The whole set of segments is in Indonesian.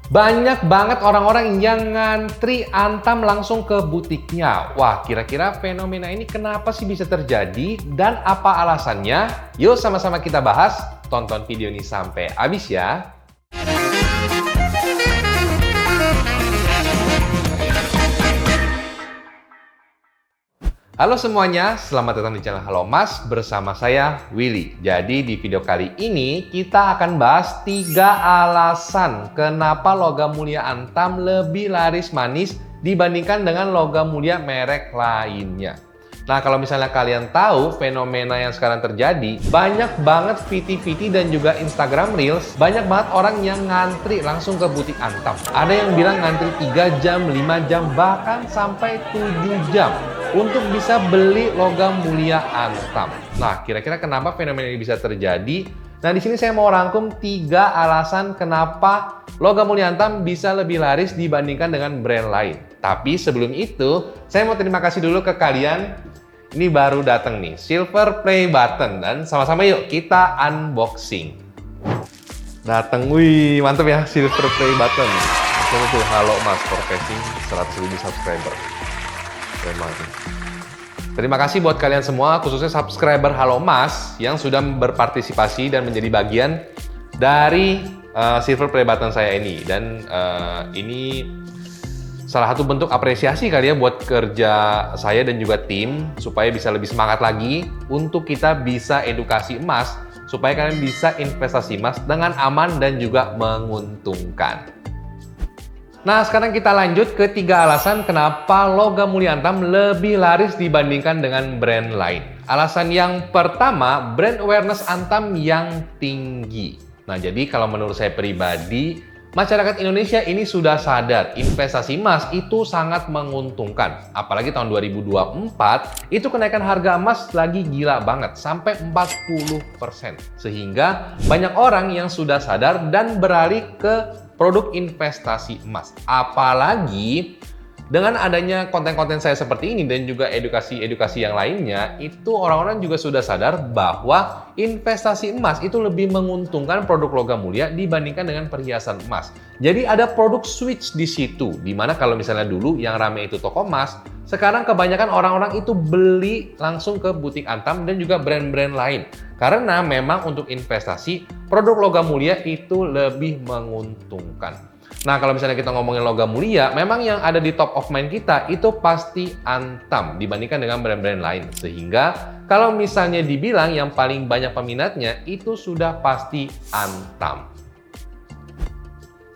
Banyak banget orang-orang yang ngantri Antam langsung ke butiknya. Wah, kira-kira fenomena ini kenapa sih bisa terjadi dan apa alasannya? Yuk sama-sama kita bahas. Tonton video ini sampai habis ya. Halo semuanya, selamat datang di channel Halo Mas bersama saya Willy. Jadi di video kali ini kita akan bahas 3 alasan kenapa logam mulia Antam lebih laris manis dibandingkan dengan logam mulia merek lainnya. Nah, kalau misalnya kalian tahu fenomena yang sekarang terjadi, banyak banget VT-VT dan juga Instagram Reels, banyak banget orang yang ngantri langsung ke butik Antam. Ada yang bilang ngantri 3 jam, 5 jam, bahkan sampai 7 jam untuk bisa beli logam mulia Antam. Nah, kira-kira kenapa fenomena ini bisa terjadi? Nah, di sini saya mau rangkum 3 alasan kenapa logam mulia Antam bisa lebih laris dibandingkan dengan brand lain. Tapi sebelum itu, saya mau terima kasih dulu ke kalian. Ini baru datang nih, Silver Play Button, dan sama-sama yuk kita unboxing. Datang, wih mantep ya Silver Play Button. Coba tuh, halo Mas, profesi 100.000 subscriber. Keren banget. Terima kasih buat kalian semua, khususnya subscriber Halo Mas yang sudah berpartisipasi dan menjadi bagian dari Silver Play Button saya ini. Dan ini salah satu bentuk apresiasi kali ya buat kerja saya dan juga tim supaya bisa lebih semangat lagi untuk kita bisa edukasi emas supaya kalian bisa investasi emas dengan aman dan juga menguntungkan. Nah, sekarang kita lanjut ke 3 alasan kenapa logam mulia Antam lebih laris dibandingkan dengan brand lain. Alasan yang pertama, brand awareness Antam yang tinggi. Nah, jadi kalau menurut saya pribadi, masyarakat Indonesia ini sudah sadar investasi emas itu sangat menguntungkan. Apalagi tahun 2024 itu kenaikan harga emas lagi gila banget sampai 40%. Sehingga banyak orang yang sudah sadar dan beralih ke produk investasi emas. Apalagi dengan adanya konten-konten saya seperti ini dan juga edukasi-edukasi yang lainnya, itu orang-orang juga sudah sadar bahwa investasi emas itu lebih menguntungkan produk logam mulia dibandingkan dengan perhiasan emas. Jadi ada produk switch di situ, dimana kalau misalnya dulu yang rame itu toko emas, sekarang kebanyakan orang-orang itu beli langsung ke butik Antam dan juga brand-brand lain. Karena memang untuk investasi, produk logam mulia itu lebih menguntungkan. Nah, kalau misalnya kita ngomongin logam mulia, memang yang ada di top of mind kita itu pasti Antam dibandingkan dengan brand-brand lain. Sehingga kalau misalnya dibilang yang paling banyak peminatnya itu sudah pasti Antam.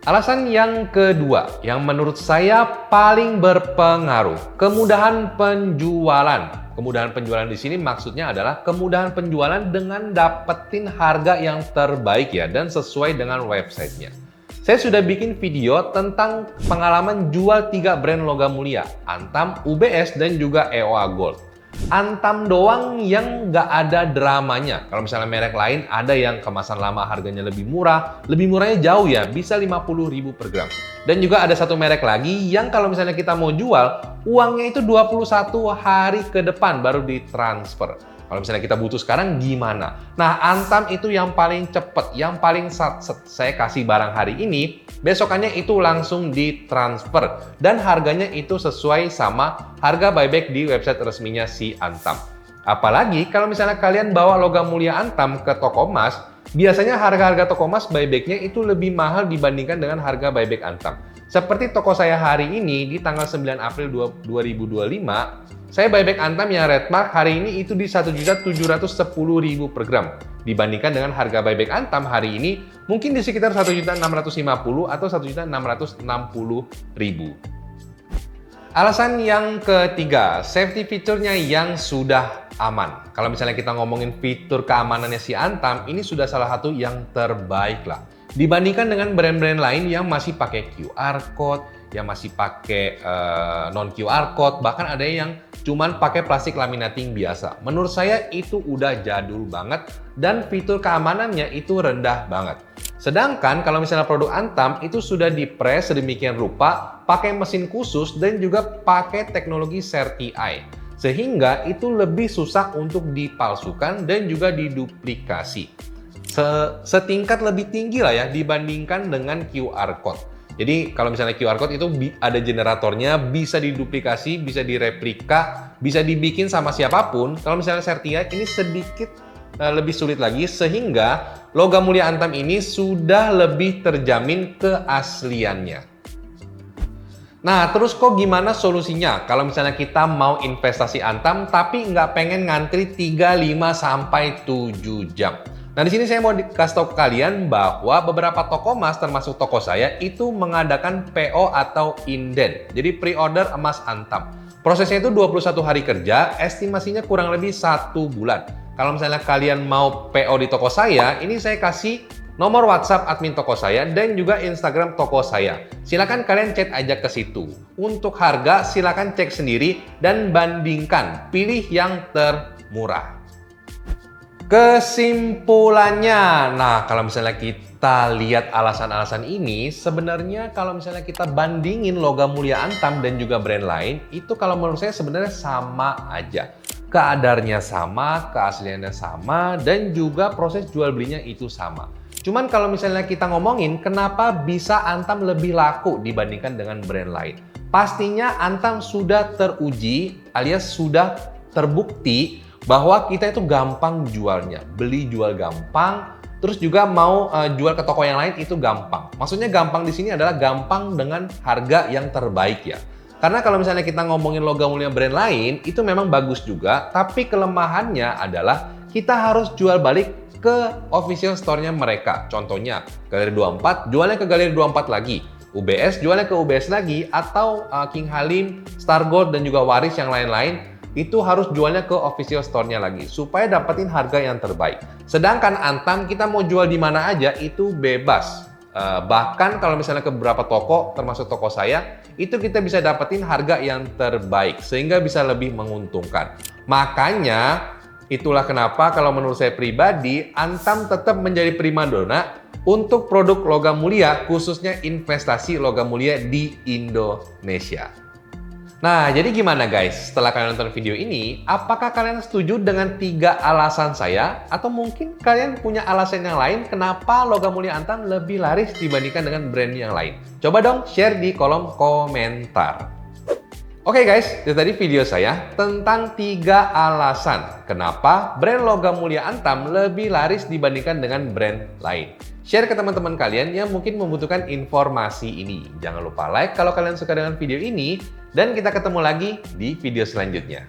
Alasan yang kedua, yang menurut saya paling berpengaruh, kemudahan penjualan. Kemudahan penjualan di sini maksudnya adalah kemudahan penjualan dengan dapetin harga yang terbaik ya dan sesuai dengan websitenya. Saya sudah bikin video tentang pengalaman jual 3 brand logam mulia, Antam, UBS, dan juga EOA Gold. Antam doang yang nggak ada dramanya. Kalau misalnya merek lain ada yang kemasan lama harganya lebih murahnya jauh ya, bisa 50.000 per gram. Dan juga ada satu merek lagi yang kalau misalnya kita mau jual, uangnya itu 21 hari ke depan baru ditransfer. Kalau misalnya kita butuh sekarang gimana? Nah, Antam itu yang paling cepet, yang paling satset. Saya kasih barang hari ini, besokannya itu langsung ditransfer. Dan harganya itu sesuai sama harga buyback di website resminya si Antam. Apalagi kalau misalnya kalian bawa logam mulia Antam ke toko emas, biasanya harga-harga toko emas buybacknya itu lebih mahal dibandingkan dengan harga buyback Antam. Seperti toko saya hari ini di tanggal 9 April 2025, saya buyback Antam yang red mark hari ini itu di 1.710.000 per gram. Dibandingkan dengan harga buyback Antam hari ini mungkin di sekitar 1.650.000 atau 1.660.000. Alasan yang ketiga, safety fiturnya yang sudah aman. Kalau misalnya kita ngomongin fitur keamanannya si Antam, ini sudah salah satu yang terbaik lah. Dibandingkan dengan brand-brand lain yang masih pakai QR code, yang masih pakai non QR code, bahkan ada yang cuman pakai plastik laminating biasa. Menurut saya itu udah jadul banget dan fitur keamanannya itu rendah banget. Sedangkan kalau misalnya produk Antam itu sudah dipres sedemikian rupa, pakai mesin khusus dan juga pakai teknologi SertiEye. Sehingga itu lebih susah untuk dipalsukan dan juga diduplikasi. Setingkat lebih tinggi lah ya dibandingkan dengan QR code. Jadi kalau misalnya QR code itu ada generatornya, bisa diduplikasi, bisa direplika, bisa dibikin sama siapapun. Kalau misalnya Certia ini sedikit lebih sulit lagi, sehingga logam mulia Antam ini sudah lebih terjamin keasliannya. Nah, terus kok gimana solusinya? Kalau misalnya kita mau investasi Antam, tapi nggak pengen ngantri 3, 5, sampai 7 jam. Nah, di sini saya mau kasih tahu ke kalian bahwa beberapa toko emas, termasuk toko saya, itu mengadakan PO atau inden. Jadi pre-order emas Antam. Prosesnya itu 21 hari kerja, estimasinya kurang lebih 1 bulan. Kalau misalnya kalian mau PO di toko saya, ini saya kasih nomor WhatsApp admin toko saya dan juga Instagram toko saya. Silakan kalian chat aja ke situ. Untuk harga, silakan cek sendiri dan bandingkan. Pilih yang termurah. Kesimpulannya, nah kalau misalnya kita lihat alasan-alasan ini, sebenarnya kalau misalnya kita bandingin logam mulia Antam dan juga brand lain, itu kalau menurut saya sebenarnya sama aja. Keadarnya sama, keasliannya sama, dan juga proses jual belinya itu sama. Cuman kalau misalnya kita ngomongin kenapa bisa Antam lebih laku dibandingkan dengan brand lain. Pastinya Antam sudah teruji alias sudah terbukti bahwa kita itu gampang jualnya, beli jual gampang, terus juga mau jual ke toko yang lain itu gampang. Maksudnya gampang di sini adalah gampang dengan harga yang terbaik ya. Karena kalau misalnya kita ngomongin logam mulia brand lain, itu memang bagus juga, tapi kelemahannya adalah kita harus jual balik ke official store-nya mereka. Contohnya, Galeri 24 jualnya ke Galeri 24 lagi, UBS jualnya ke UBS lagi, atau King Halim, Star Gold, dan juga Waris yang lain-lain, itu harus jualnya ke official store-nya lagi supaya dapetin harga yang terbaik. Sedangkan Antam kita mau jual di mana aja itu bebas. Bahkan kalau misalnya ke beberapa toko, termasuk toko saya, itu kita bisa dapetin harga yang terbaik sehingga bisa lebih menguntungkan. Makanya itulah kenapa kalau menurut saya pribadi, Antam tetap menjadi primadona untuk produk logam mulia, khususnya investasi logam mulia di Indonesia. Nah, jadi gimana guys? Setelah kalian nonton video ini, apakah kalian setuju dengan 3 alasan saya? Atau mungkin kalian punya alasan yang lain kenapa logam mulia Antam lebih laris dibandingkan dengan brand yang lain? Coba dong share di kolom komentar. Oke guys, itu tadi video saya tentang 3 alasan kenapa brand logam mulia Antam lebih laris dibandingkan dengan brand lain. Share ke teman-teman kalian yang mungkin membutuhkan informasi ini. Jangan lupa like kalau kalian suka dengan video ini, dan kita ketemu lagi di video selanjutnya.